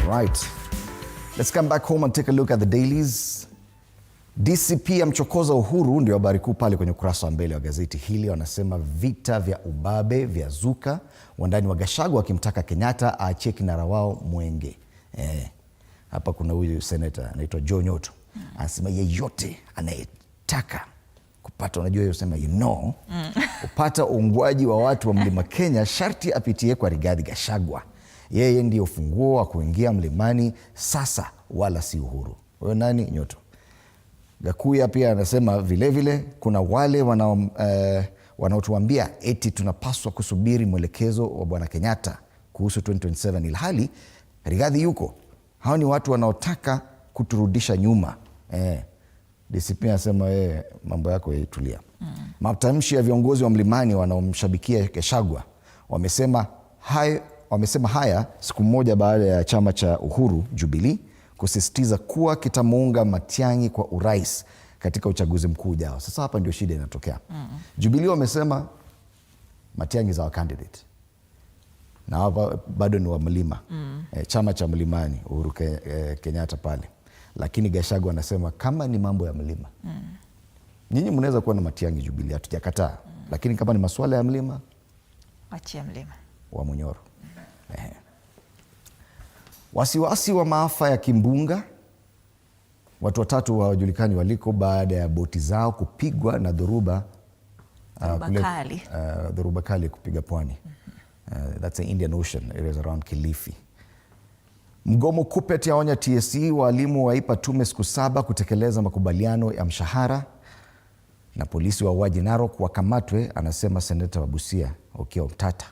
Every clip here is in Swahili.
right. Let's come back home and take a look at the dailies. DCP amchokoza Uhuru, ndio habari kuu pale kwenye ukurasa wa mbele wa gazeti hili. Wanasema vita vya ubabe vya zuka, wandani wa Gachagua wakimtaka Kenyatta aachie kinara wao Mwenge. Hapa kuna huyu senator anaitwa Joe Nyoto. Anasema yeyote anayetaka kupata, unajua hiyo sema kupata uungwaji wa watu wa Mlima Kenya sharti apitie kwa Rigathi Gachagua. Yeye ndiyo ufunguo wa kuingia mlimani sasa, wala si Uhuru. Wewe nani? Nyoto. Gakuya pia anasema vile kuna wale wanaotuambia eti tunapaswa kusubiri mwelekezo wa Bwana Kenyatta kuhusu 2027 ilhali Rigathi yuko. Hao ni watu wanaotaka kuturudisha nyuma. DCP anasema mambo yako yaitulia. Matamshi ya viongozi wa mlimani wanaomshabikia Gachagua wamesema haya siku moja baada ya chama cha Uhuru Jubilee kusisitiza kuwa kitamuunga Matiang'i kwa urais katika uchaguzi mkuu ujao. Sasa hapa ndio shida inatokea. Jubilee wamesema Matiang'i is our candidate. Na hapa bado ni wa mlima. Chama cha mlimani Uhuru Kenyatta pale. Lakini Gachagua anasema kama ni mambo ya mlima. Nyinyi mnaweza kuwa na Matiang'i Jubilee, hatujakataa. Lakini kama ni masuala ya mlima, achia mlima wa Munyoro. Wasiwasi wa maafa ya kimbunga. Watu watatu hawajulikani waliko baada ya boti zao kupigwa na dhoruba kali kupiga pwani. That's the Indian Ocean. It is around Kilifi. Mgomo KUPPET yaonya TSC, walimu waipa tume siku 7 kutekeleza makubaliano ya mshahara. Na polisi wa Wajir Narok wakamatwe, anasema seneta wa Busia Okiya Omtata.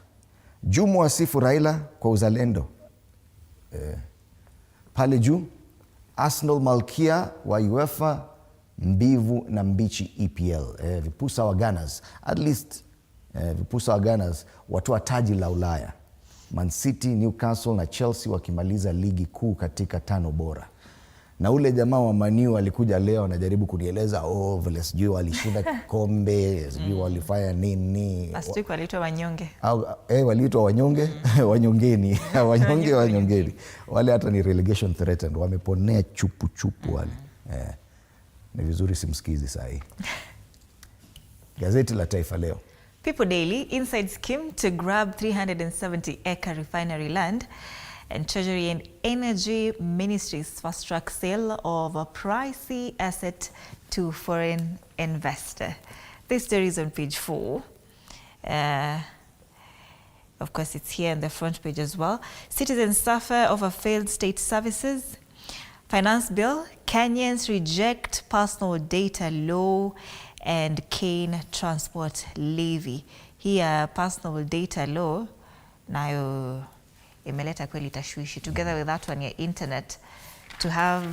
Jumu wasifu Raila kwa uzalendo. Pale juu, Arsenal malkia wa UEFA, mbivu na mbichi EPL. Vipusa wa Gunners, at least vipusa wa Gunners watoa taji la Ulaya. Man City, Newcastle na Chelsea wakimaliza ligi kuu katika 5 bora. Na ule jamaa wa Man U alikuja leo anajaribu kunieleza vile sijui walishinda kikombe, sijui walifanya nini. Last week waliitwa wanyonge. Waliitwa wanyonge, wanyongeni, wanyongeni. Wale hata ni relegation threatened, wameponea chupu wale. Ni vizuri simsikizi saa hii. Gazeti la Taifa Leo. People Daily, inside scheme to grab 370-acre refinery land, and Treasury and Energy Ministry's fast-track sale of a pricey asset to foreign investor. This story is on page 4. Of course, it's here on the front page as well. Citizens suffer over failed state services. Finance bill, Kenyans reject personal data law and cane transport levy. Here, personal data law, nayo imeleta kweli tashwishi. Together with that one, your internet, to have,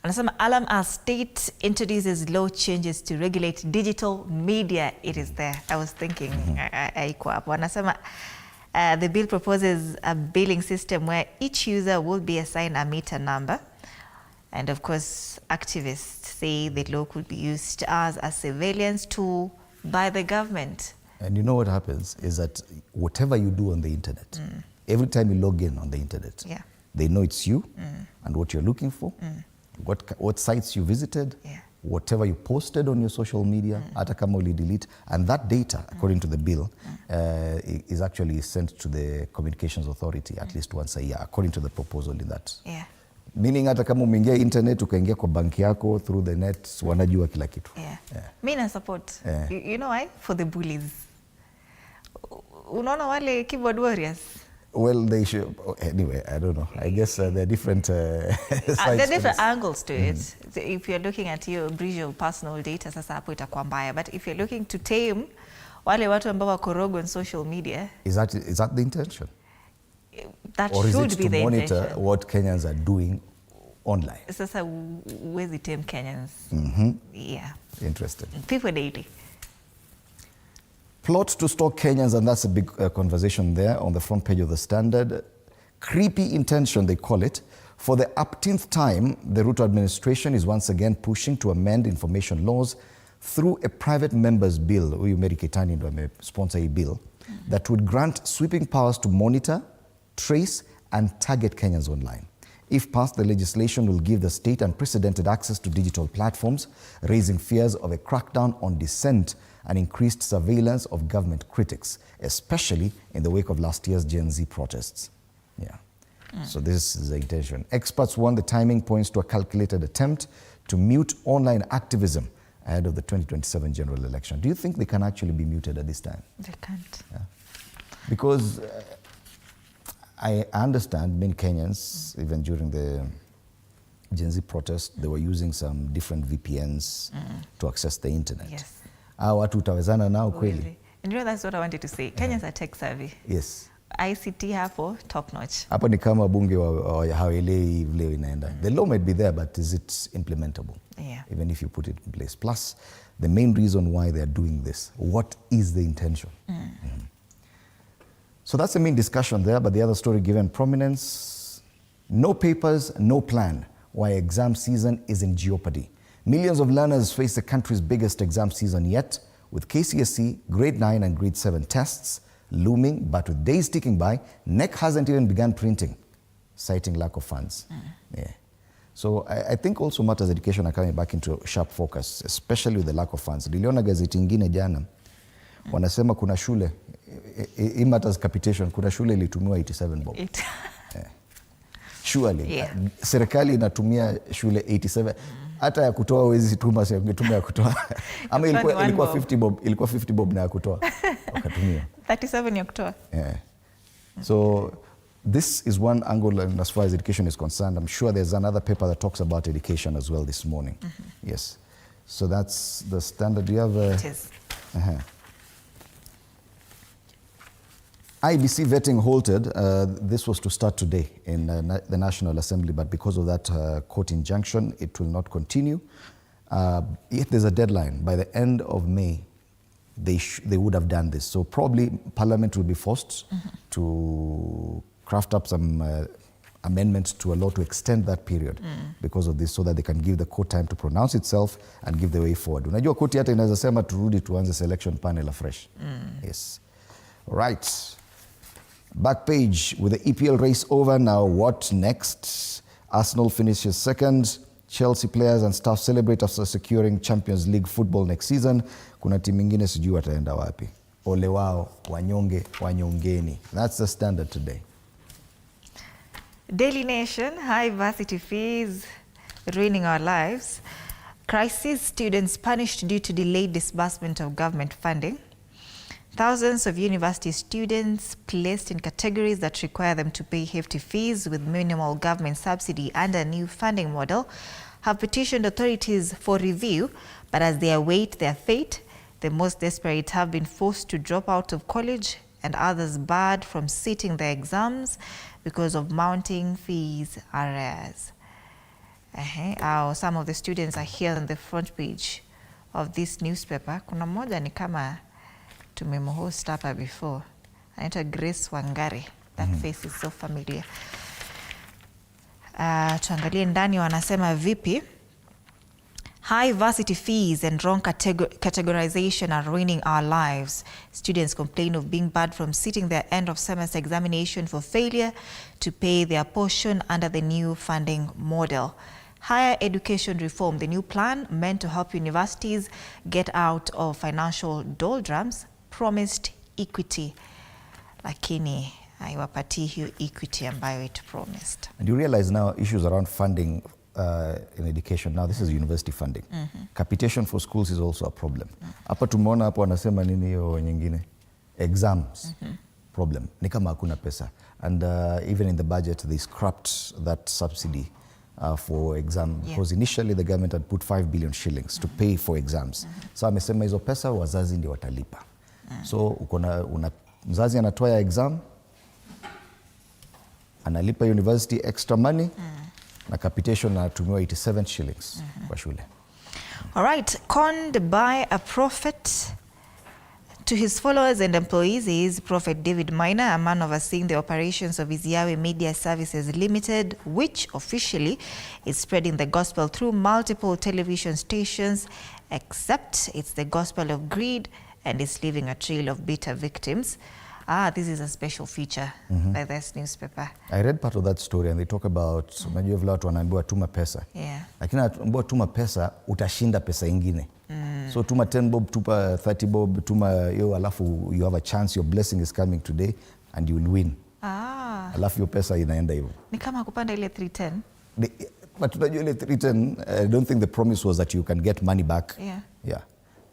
anasema alarm as state introduces law changes to regulate digital media. It is there. I was thinking, haiko hapo. Anasema the bill proposes a billing system where each user will be assigned a meter number. And of course, activists say the law could be used as a surveillance tool by the government. And you know what happens is that whatever you do on the internet, every time you log in on the internet, they know it's you and what you're looking for, what sites you visited, whatever you posted on your social media, hata kama uli delete, and that data, according to the bill, is actually sent to the Communications Authority at least once a year, according to the proposal in that. Meaning hata kama umeingia internet ukaingia kwa banki yako through the net, wanajua kila kitu. Mimi na support. You know why? For the bullies. Unaona wale keyboard warriors? Well, they should. Anyway, I don't know. I guess there are different sides. There are different angles to it. So if you're looking at your visual personal data, sasa hapo itakuwa mbaya. But if you're looking to tame wale watu ambao wako rogue on social media, is that the intention? That or should is it be to the monitor intention. what Kenyans are doing online? Sasa where's the tame Kenyans? Interesting. People Daily. Plot to stalk Kenyans, and that's a big conversation there on the front page of the Standard. Creepy intention, they call it. For the 18th time, the Ruto administration is once again pushing to amend information laws through a private member's bill. Huyu Mary Keitany ndo amesponsor hii bill that would grant sweeping powers to monitor, trace and target Kenyans online. If passed, the legislation will give the state unprecedented access to digital platforms, raising fears of a crackdown on dissent and increased surveillance of government critics, especially in the wake of last year's Gen Z protests. Yeah. So this is the intention. Experts warn the timing points to a calculated attempt to mute online activism ahead of the 2027 general election. Do you think they can actually be muted at this time? They can't. Yeah. Because I understand many Kenyans, even during the Gen Z protest, they were using some different VPNs to access the internet. Yes. Watu utawezana nao kweli? Really. And you know, that's what I wanted to say. Kenyans are tech savvy. Yes. ICT hapo top notch. Hapo ni kama bunge hawaelewi vile inaenda. The law might be there, but is it implementable? Yeah. Even if you put it in place. Plus, the main reason why they're doing this, what is the intention? So that's the main discussion there, but the other story given prominence, no papers, no plan, why exam season is in jeopardy. Millions of learners face the country's biggest exam season yet, with KCSE, grade 9 and grade 7 tests looming, but with days ticking by, NEC hasn't even begun printing, citing lack of funds. Yeah. So I think also matters education are coming back into sharp focus, especially with the lack of funds. Niliona gazeti ingine jana, wanasema kuna shule, in matters capitation, kuna shule ilitumiwa 87 bob. Yeah. Surely, Yeah. Serikali inatumia shule 87, hata ya kutoa wezi tuma ya kutoa. Ama ilikuwa 50 bob, ilikuwa 50 bob na ya kutoa. Wakatumia. 37 ya kutoa. Yeah. So this is one angle, and as far as education is concerned, I'm sure there's another paper that talks about education as well this morning. Yes. So that's the standard. Do you have a... It is. IBC vetting halted. This was to start today in the National Assembly, but because of that court injunction, it will not continue. Yet there's a deadline. By the end of May, they would have done this. So probably Parliament will be forced to craft up some amendments to a law to extend that period because of this, so that they can give the court time to pronounce itself and give the way forward. Unajua koti hata inaweza sema turudi tuanze selection panel afresh. Yes. All right. Back page with the EPL race over. Now what next? Arsenal finishes second. Chelsea players and staff celebrate after securing Champions League football next season. Kuna timu ingine sijui wataenda wapi. Ole wao, wanyonge, wanyongeni. That's the standard today. Daily Nation, high varsity fees ruining our lives. Crisis students punished due to delayed disbursement of government funding. Thousands of university students placed in categories that require them to pay hefty fees with minimal government subsidy under a new funding model have petitioned authorities for review, but as they await their fate, the most desperate have been forced to drop out of college and others barred from sitting their exams because of mounting fees arrears. Some of the students are here on the front page of this newspaper. Kuna mmoja ni kama tumemhost hapa before. Anaitwa Grace Wangari. That face is so familiar. Tuangalie ndani wanasema vipi. High varsity fees and wrong categorization are ruining our lives. Students complain of being barred from sitting their end of semester examination for failure to pay their portion under the new funding model. Higher education reform, the new plan meant to help universities get out of financial doldrums, promised equity, lakini haiwapatii hiyo equity ambayo it promised. And you realize now issues around funding in education, now this is university funding. Capitation for schools is also a problem. Hapa tumeona hapo wanasema nini hiyo nyingine? Exams problem. Ni kama hakuna pesa. And even in the budget they scrapped that subsidy for exam, because initially the government had put 5 billion shillings to pay for exams. So amesema hizo pesa wazazi ndio watalipa. So mzazi anatoa exam, analipa university extra money, na capitation anatumiwa 87 shillings kwa shule. All right, conned by a prophet. To his followers and employees, he is Prophet David Maina, a man overseeing the operations of his Yahweh Media Services Limited, which officially is spreading the gospel through multiple television stations, except it's the gospel of greed and is leaving a trail of bitter victims. This is a special feature by this newspaper. I read part of that story and they talk about, unajua vile watu wanaambiwa tuma pesa. Yeah. Lakini anaambiwa tuma pesa, utashinda pesa ingine. So tuma 10 bob, tuma 30 bob, tuma yo, alafu you have a chance, your blessing is coming today and you will win. Alafu your pesa inaenda hivyo. Ni kama kupanda ile 310. But unajua ile 310, I don't think the promise was that you can get money back. Yeah.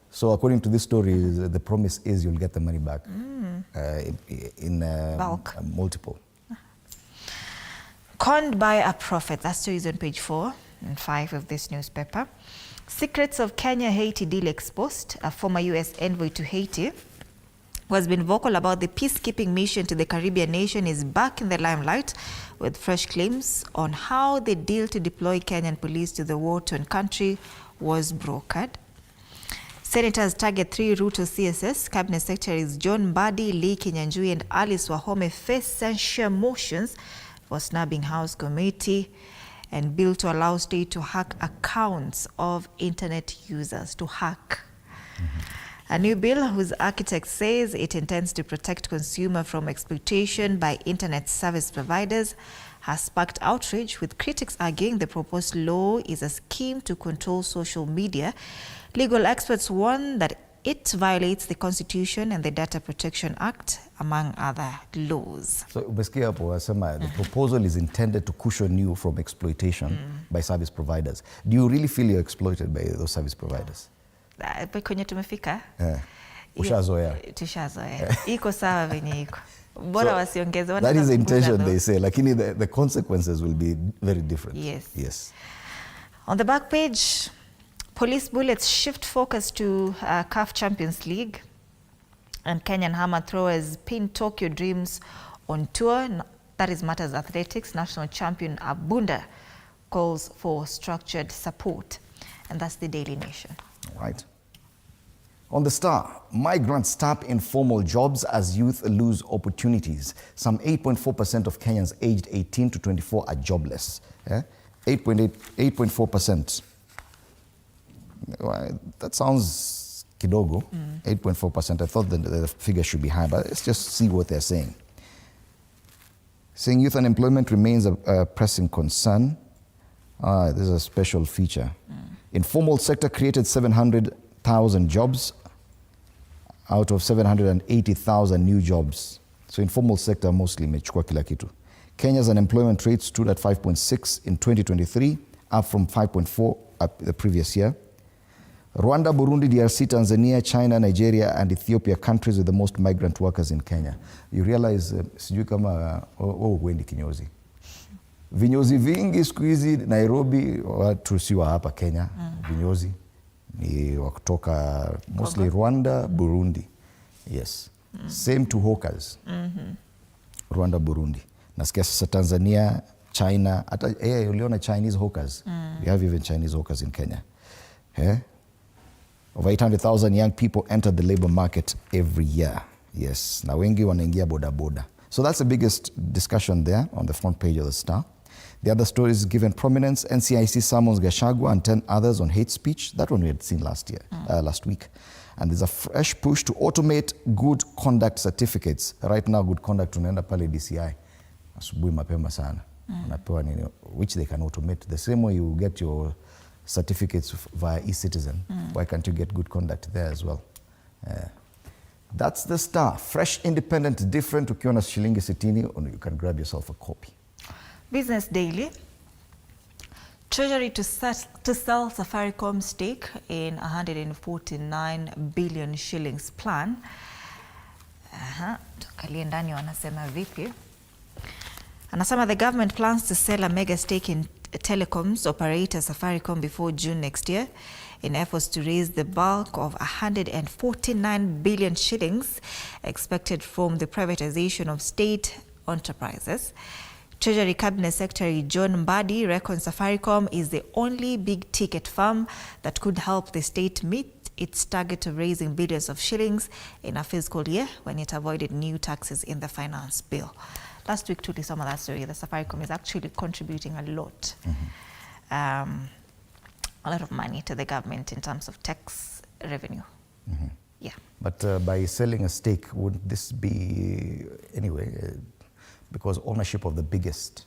So according to this story, the promise is you'll get the money back in bulk. Multiple. Conned by a prophet. That story is on page 4 and 5 of this newspaper. Secrets of Kenya-Haiti deal exposed. A former U.S. envoy to Haiti who has been vocal about the peacekeeping mission to the Caribbean nation is back in the limelight with fresh claims on how the deal to deploy Kenyan police to the war-torn country was brokered. Senators target 3 Ruto CSS. Cabinet Secretaries John Mbadi, Lee Kinyanjui and Alice Wahome face censure motions for snubbing House Committee and bill to allow state to hack accounts of internet users. To hack. A new bill whose architect says it intends to protect consumer from exploitation by internet service providers has sparked outrage, with critics arguing the proposed law is a scheme to control social media. Legal experts warn that it violates the Constitution and the Data Protection Act, among other laws. So, umesikia hapo wasema the proposal is intended to cushion you from exploitation by service providers. Do you really feel you're exploited by those service providers? Kwenye tumefika? Ushazoea. Tushazoea. Iko sawa venye iko. Bora wasiongeze. That is the intention they say. Lakini the consequences will be very different. Yes. On the back page, police bullets shift focus to CAF Champions League, and Kenyan hammer throwers pin Tokyo Dreams on tour. That is Matters Athletics. National champion Abunda calls for structured support. And that's the Daily Nation. Right. On the Star, migrants tap informal jobs as youth lose opportunities. Some 8.4% of Kenyans aged 18 to 24 are jobless. 8.4%. That sounds kidogo, 8.4%. I thought that the figure should be higher, but let's just see what they're saying. Saying youth unemployment remains a pressing concern. This is a special feature. Informal sector created 700,000 jobs out of 780,000 new jobs. So informal sector mostly imechukua kila kitu. Kenya's unemployment rate stood at 5.6 in 2023, up from 5.4 the previous year. Rwanda, Burundi, DRC, Tanzania, China, Nigeria, and Ethiopia, countries with the most migrant workers in Kenya. You realize, sijui kama huendi kinyozi. Vinyozi vingi siku hizi Nairobi, watu si wa hapa Kenya, vinyozi ni wa kutoka mostly Rwanda, Burundi. Yes. Same to hawkers. Rwanda, Burundi. Nasikia sasa Tanzania, China, hata uliona Chinese hawkers. We have even Chinese hawkers in Kenya. Over 800,000 young people enter the labor market every year. Yes. Na wengi wanaingia boda boda. So that's the biggest discussion there on the front page of the Star. The other stories given prominence: NCIC summons Gachagua and 10 others on hate speech. That one we had seen last week. And there's a fresh push to automate good conduct certificates. Right now, good conduct unaenda pale DCI. Asubuhi mapema sana. Unapewa nini, which they can automate. The same way you get your certificates via e-citizen. Why can't you get good conduct there as well? That's the Star. Fresh, independent, different. Ukiwa na shilingi 60, you can grab yourself a copy. Business Daily. Treasury to sell Safaricom stake in 149 billion shillings plan. Tuangalie ndani wanasema vipi. Anasema the government plans to sell a mega stake in telecoms operator Safaricom before June next year in efforts to raise the bulk of 149 billion shillings expected from the privatization of state enterprises. Treasury Cabinet Secretary John Mbadi reckons Safaricom is the only big-ticket firm that could help the state meet its target of raising billions of shillings in a fiscal year when it avoided new taxes in the finance bill. Last week, Tuti, some of that story, the Safaricom is actually contributing a lot of money to the government in terms of tax revenue. Yeah. But by selling a stake, wouldn't this be, anyway, because ownership of the biggest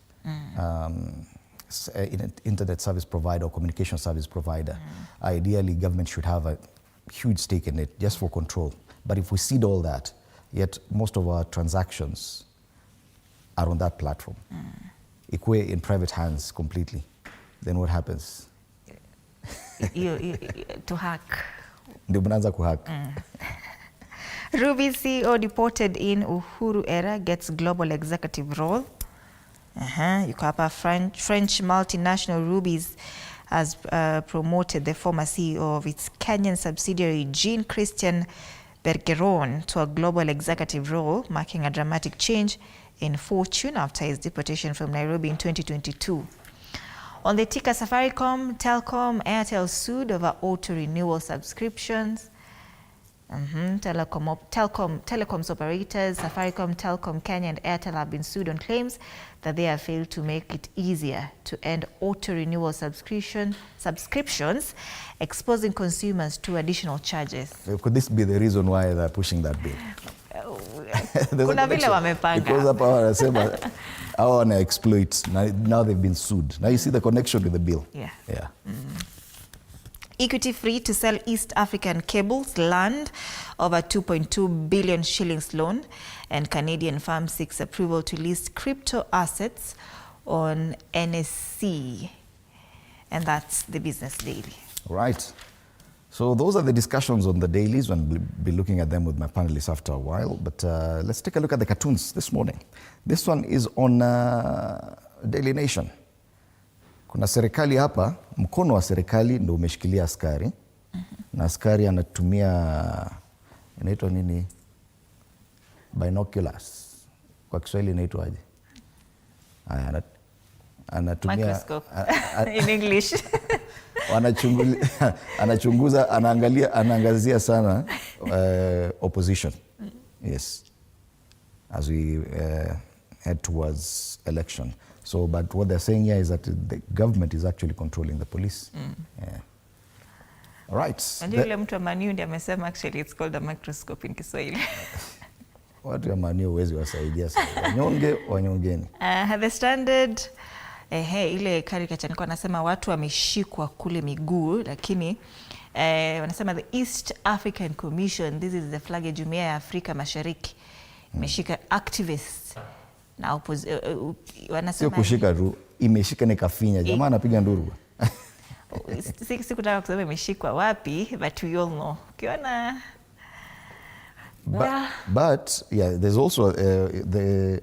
internet service provider or communication service provider, ideally government should have a huge stake in it just for control. But if we cede all that, yet most of our transactions are on that platform, Ikwe in private hands completely, then what happens? To hack. Ndio mnaanza kuhack. Ruby CEO deported in Uhuru era gets global executive role. Yuko hapa French multinational Rubies has promoted the former CEO of its Kenyan subsidiary Jean-Christian Bergeron to a global executive role, marking a dramatic change in fortune after his deportation from Nairobi in 2022. On the ticker, Safaricom, Telcom, Airtel sued over auto renewal subscriptions. Telecoms operators, Safaricom, Telcom, Kenya and Airtel have been sued on claims that they have failed to make it easier to end auto renewal subscriptions, exposing consumers to additional charges. Could this be the reason why they're pushing that bill? Kuna vile wamepanga. Because hapa wanasema hawa wana exploit. Now they've been sued. Now you see the connection with the bill. Yeah. Equity Free to sell East African Cables land over 2.2 billion shillings loan, and Canadian firm seeks approval to list crypto assets on NSC. And that's the Business Daily. Right. So those are the discussions on the dailies. We'll be looking at them with my panelists after a while. But let's take a look at the cartoons this morning. This one is on Daily Nation. Kuna serikali hapa, mkono wa serikali ndio umeshikilia askari. Na askari anatumia, inaitwa nini? Binoculars. Kwa Kiswahili inaitwa aje? Anatumia microscope in English. Anachunguza, anaangazia sana opposition. Yes. As we head towards election. So, but what they're saying here is that the government is actually controlling the police. Yeah. All right. And yule mtu wa Manu ndiye amesema actually it's called a microscope in Kiswahili. Watu ya Manu huwezi wasaidia sana. Wanyonge wanyongeni. The Standard ile caricature nilikuwa nasema watu wameshikwa kule miguu, lakini wanasema the East African Commission, this is the flag ya Jumuiya ya Afrika Mashariki, imeshika activists na wanasema sio kushika tu, imeshika ni kafinya. Jamaa anapiga nduru. Sikutaka kusema imeshikwa wapi, but we all know. Ukiona but yeah, there's also the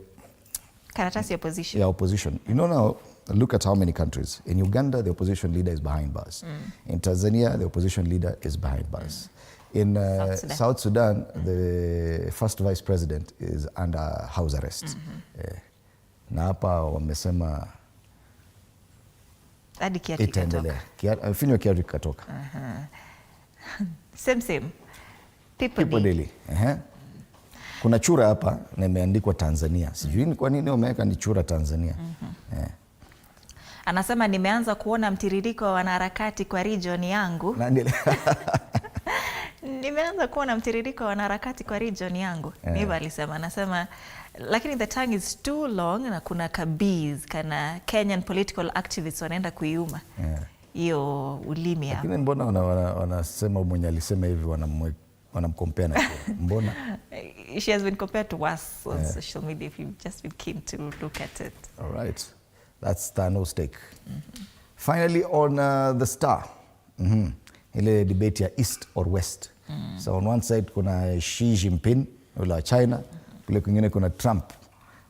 karatasi opposition. Yeah, opposition. You know now, look at how many countries. In Uganda, the opposition leader is behind bars. In Tanzania, the opposition leader is behind bars. In South Sudan, the first vice president is under house arrest. Na hapa wamesema hadi kiatu kikatoka. Finywa kiatu kikatoka. Same. People Daily. Kuna chura hapa na imeandikwa Tanzania. Sijui ni kwa nini wameweka ni chura Tanzania. Anasema nimeanza kuona mtiririko wa wanaharakati kwa region yangu. Nimeanza kuona mtiririko wa wanaharakati kwa region yangu. Niba alisema, anasema lakini the tongue is too long na kuna kabiz kana Kenyan political activists wanaenda kuiuma. Hiyo ulimi hapo. Lakini mbona wanasema mwenye alisema hivi wanamkompea na chura? Mbona? She has been compared to us on social media if you've just been keen to look at it. All right. That's no stake. Finally on the Star. Ile debate ya East or West. So on one side kuna Xi Jinping wa China, kule kwingine kuna Trump.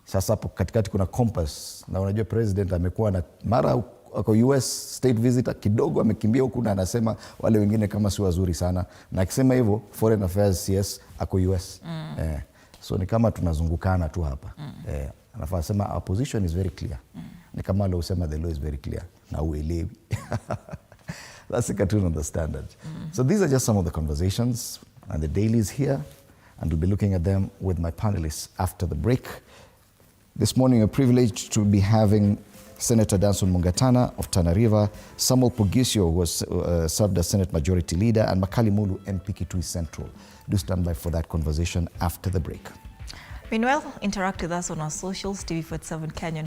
Sasa hapo katikati kuna compass. Na unajua president amekuwa na mara ako US state visitor, kidogo amekimbia huku na anasema wale wengine kama si wazuri sana. Na akisema hivyo foreign affairs CS ako US. So ni kama tunazungukana tu hapa. Anafaa sema our position is very clear. Ni kama wale usema the law is very clear. Na uelewi. That's the cartoon on the Standard. So these are just some of the conversations and the dailies here, and we'll be looking at them with my panelists after the break. This morning, we're privileged to be having Senator Danson Mungatana of Tana River, Samuel Pugisio, who was served as Senate Majority Leader, and Makali Mulu, MP Kitui Central. Do stand by for that conversation after the break. Meanwhile, interact with us on our socials, TV47 Kenya.